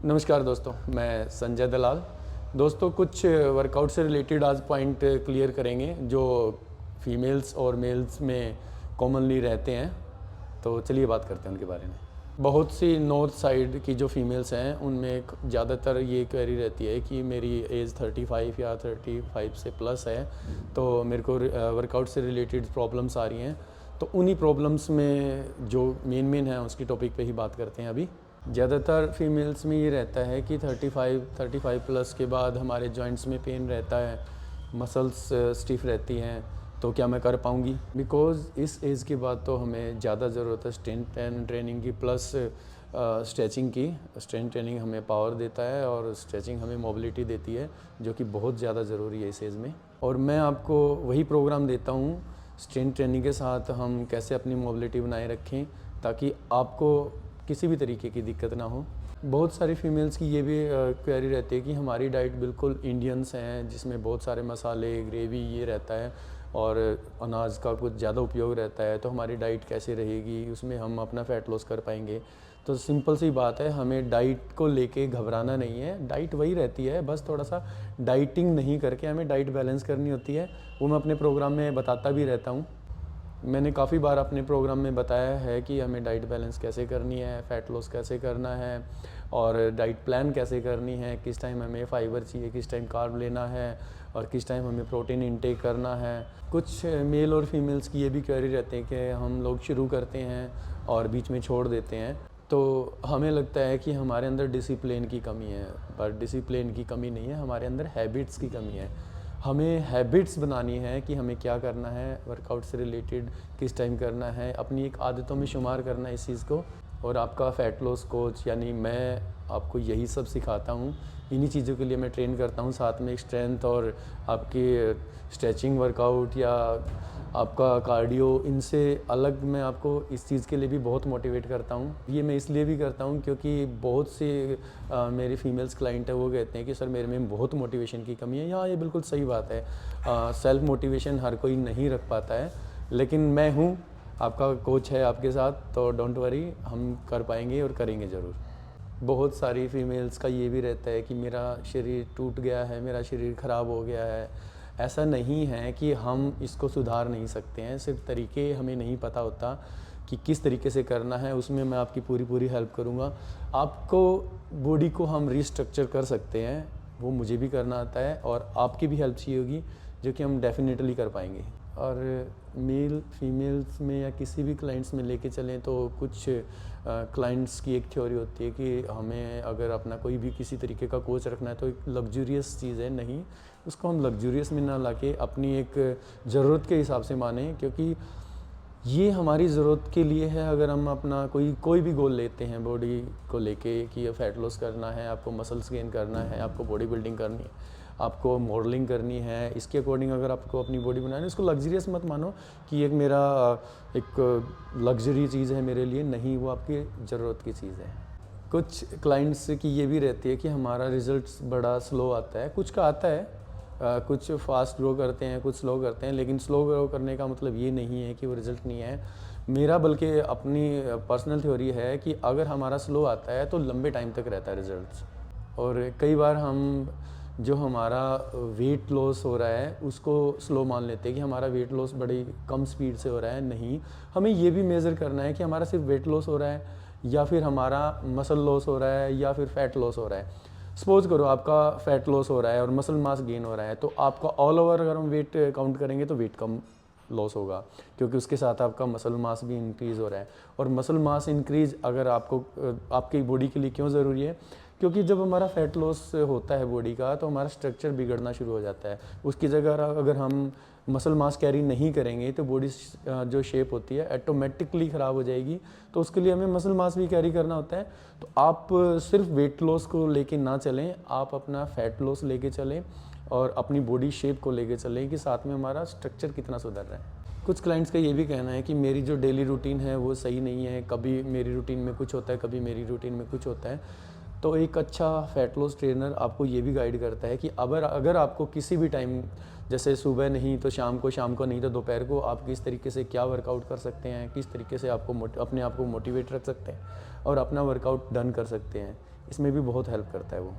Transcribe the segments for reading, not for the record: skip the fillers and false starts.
नमस्कार दोस्तों, मैं संजय दलाल। दोस्तों, कुछ वर्कआउट से रिलेटेड आज पॉइंट क्लियर करेंगे जो फीमेल्स और मेल्स में कॉमनली रहते हैं। तो चलिए बात करते हैं उनके बारे में। बहुत सी नॉर्थ साइड की जो फीमेल्स हैं उनमें ज़्यादातर ये क्वेरी रहती है कि मेरी एज 35 या 35 से प्लस है, तो मेरे को वर्कआउट से रिलेटेड प्रॉब्लम्स आ रही हैं। तो उन्हीं प्रॉब्लम्स में जो मेन है उसकी टॉपिक पे ही बात करते हैं अभी। ज़्यादातर फीमेल्स में ये रहता है कि 35 प्लस के बाद हमारे जॉइंट्स में पेन रहता है, मसल्स स्टिफ रहती हैं, तो क्या मैं कर पाऊँगी? बिकॉज़ इस एज के बाद तो हमें ज़्यादा ज़रूरत है स्ट्रेंथ एंड ट्रेनिंग की, प्लस स्ट्रेचिंग की। स्ट्रेंथ ट्रेनिंग हमें पावर देता है और स्ट्रेचिंग हमें मोबिलिटी देती है, जो कि बहुत ज़्यादा ज़रूरी है इस एज में। और मैं आपको वही प्रोग्राम देता हूँ स्ट्रेंथ ट्रेनिंग के साथ हम कैसे अपनी मोबिलिटी बनाए रखें ताकि आपको किसी भी तरीके की दिक्कत ना हो। बहुत सारी फीमेल्स की ये भी क्वेरी रहती है कि हमारी डाइट बिल्कुल इंडियंस हैं, जिसमें बहुत सारे मसाले, ग्रेवी ये रहता है और अनाज का कुछ ज़्यादा उपयोग रहता है, तो हमारी डाइट कैसे रहेगी, उसमें हम अपना फ़ैट लॉस कर पाएंगे? तो सिंपल सी बात है, हमें डाइट को लेके घबराना नहीं है। डाइट वही रहती है, बस थोड़ा सा डाइटिंग नहीं करके हमें डाइट बैलेंस करनी होती है। वो मैं अपने प्रोग्राम में बताता भी रहता हूँ। मैंने काफ़ी बार अपने प्रोग्राम में बताया है कि हमें डाइट बैलेंस कैसे करनी है, फ़ैट लॉस कैसे करना है और डाइट प्लान कैसे करनी है, किस टाइम हमें फाइबर चाहिए, किस टाइम कार्ब लेना है और किस टाइम हमें प्रोटीन इंटेक करना है। कुछ मेल और फीमेल्स की ये भी क्वेरी रहती है कि हम लोग शुरू करते हैं और बीच में छोड़ देते हैं, तो हमें लगता है कि हमारे अंदर डिसिप्लिन की कमी है, पर डिसिप्लिन की कमी नहीं है, हमारे अंदर हैबिट्स की कमी है। हमें हैबिट्स बनानी है कि हमें क्या करना है, वर्कआउट से रिलेटेड किस टाइम करना है, अपनी एक आदतों में शुमार करना है इस चीज़ को। और आपका फ़ैट लॉस कोच यानी मैं आपको यही सब सिखाता हूँ, इन्हीं चीज़ों के लिए मैं ट्रेन करता हूँ। साथ में एक स्ट्रेंथ और आपकी स्ट्रेचिंग वर्कआउट या आपका कार्डियो, इनसे अलग मैं आपको इस चीज़ के लिए भी बहुत मोटिवेट करता हूँ। ये मैं इसलिए भी करता हूँ क्योंकि बहुत से मेरे फीमेल्स क्लाइंट है, वो कहते हैं कि सर मेरे में बहुत मोटिवेशन की कमी है। हाँ, ये बिल्कुल सही बात है। सेल्फ मोटिवेशन हर कोई नहीं रख पाता है, लेकिन मैं हूँ, आपका कोच है आपके साथ, तो डोंट वरी, हम कर पाएंगे और करेंगे ज़रूर। बहुत सारी फीमेल्स का ये भी रहता है कि मेरा शरीर टूट गया है, मेरा शरीर ख़राब हो गया है। ऐसा नहीं है कि हम इसको सुधार नहीं सकते हैं, सिर्फ तरीके हमें नहीं पता होता कि किस तरीके से करना है। उसमें मैं आपकी पूरी हेल्प करूँगा। आपको बॉडी को हम रिस्ट्रक्चर कर सकते हैं, वो मुझे भी करना आता है और आपकी भी हेल्प चाहिए होगी, जो कि हम डेफिनेटली कर पाएंगे। और मेल फीमेल्स में या किसी भी क्लाइंट्स में लेके चलें तो कुछ क्लाइंट्स की एक थ्योरी होती है कि हमें अगर अपना कोई भी किसी तरीके का कोच रखना है तो एक लग्जूरियस चीज़ है। नहीं, उसको हम लग्जूरियस में ना लाके अपनी एक ज़रूरत के हिसाब से माने, क्योंकि ये हमारी ज़रूरत के लिए है। अगर हम अपना कोई भी गोल लेते हैं बॉडी को लेके कि फ़ैट लॉस करना है, आपको मसल्स गेन करना है, आपको बॉडी बिल्डिंग करनी है, आपको मॉडलिंग करनी है, इसके अकॉर्डिंग अगर आपको अपनी बॉडी बनानी है, इसको लग्जरियस मत मानो कि एक मेरा एक लग्जरी चीज़ है मेरे लिए। नहीं, वो आपकी ज़रूरत की चीज़ है। कुछ क्लाइंट्स की ये भी रहती है कि हमारा रिज़ल्ट बड़ा स्लो आता है। कुछ का आता है, कुछ फास्ट ग्रो करते हैं, कुछ स्लो करते हैं, लेकिन स्लो ग्रो करने का मतलब ये नहीं है कि वो रिज़ल्ट नहीं है। मेरा बल्कि अपनी पर्सनल थ्योरी है कि अगर हमारा स्लो आता है तो लंबे टाइम तक रहता है रिज़ल्ट्स। और कई बार हम जो हमारा वेट लॉस हो रहा है उसको स्लो मान लेते हैं कि हमारा वेट लॉस बड़ी कम स्पीड से हो रहा है। नहीं, हमें ये भी मेज़र करना है कि हमारा सिर्फ वेट लॉस हो रहा है या फिर हमारा मसल लॉस हो रहा है या फिर फ़ैट लॉस हो रहा है। सपोज़ करो आपका फ़ैट लॉस हो रहा है और मसल मास गेन हो रहा है, तो आपका ऑल ओवर अगर हम वेट काउंट करेंगे तो वेट कम लॉस होगा, क्योंकि उसके साथ आपका मसल मास भी इंक्रीज़ हो रहा है। और मसल मास इंक्रीज़ अगर आपको आपकी बॉडी के लिए क्यों ज़रूरी है? क्योंकि जब हमारा फ़ैट लॉस होता है बॉडी का तो हमारा स्ट्रक्चर बिगड़ना शुरू हो जाता है। उसकी जगह अगर हम मसल मास कैरी नहीं करेंगे तो बॉडी जो शेप होती है ऑटोमेटिकली ख़राब हो जाएगी। तो उसके लिए हमें मसल मास भी कैरी करना होता है। तो आप सिर्फ वेट लॉस को लेके ना चलें, आप अपना फ़ैट लॉस लेके चलें और अपनी बॉडी शेप को लेके चलें कि साथ में हमारा स्ट्रक्चर कितना सुधर रहा है। कुछ क्लाइंट्स का ये भी कहना है कि मेरी जो डेली रूटीन है वो सही नहीं है, कभी मेरी रूटीन में कुछ होता है, कभी मेरी रूटीन में कुछ होता है। तो एक अच्छा फ़ैट लॉस ट्रेनर आपको ये भी गाइड करता है कि अगर आपको किसी भी टाइम, जैसे सुबह नहीं तो शाम को नहीं तो दोपहर को, आप किस तरीके से क्या वर्कआउट कर सकते हैं, किस तरीके से आपको अपने आप को मोटिवेट रख सकते हैं और अपना वर्कआउट डन कर सकते हैं। इसमें भी बहुत हेल्प करता है वो।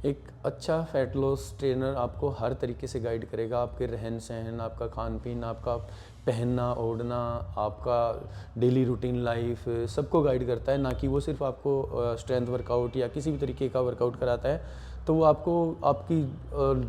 एक अच्छा फैट लॉस ट्रेनर आपको हर तरीके से गाइड करेगा, आपके रहन सहन, आपका खान पीन, आपका पहनना ओढ़ना, आपका डेली रूटीन लाइफ, सबको गाइड करता है। ना कि वो सिर्फ आपको स्ट्रेंथ वर्कआउट या किसी भी तरीके का वर्कआउट कराता है, तो वो आपको आपकी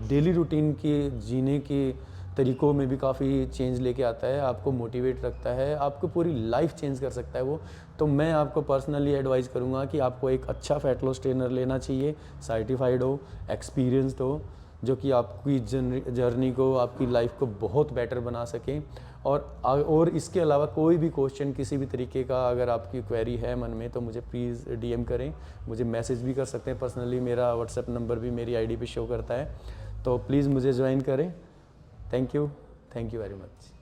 डेली रूटीन के जीने के तरीक़ों में भी काफ़ी चेंज लेके आता है, आपको मोटिवेट रखता है, आपको पूरी लाइफ चेंज कर सकता है वो। तो मैं आपको पर्सनली एडवाइस करूँगा कि आपको एक अच्छा फैट लॉस ट्रेनर लेना चाहिए, सर्टिफाइड हो, एक्सपीरियंस्ड हो, जो कि आपकी जर्नी को, आपकी लाइफ को बहुत बेटर बना सके। और इसके अलावा कोई भी क्वेश्चन किसी भी तरीके का अगर आपकी क्वेरी है मन में, तो मुझे प्लीज़ डीएम करें, मुझे मैसेज भी कर सकते हैं पर्सनली, मेरा व्हाट्सएप नंबर भी मेरी आईडी पे शो करता है। तो प्लीज़ मुझे ज्वाइन करें। Thank you very much.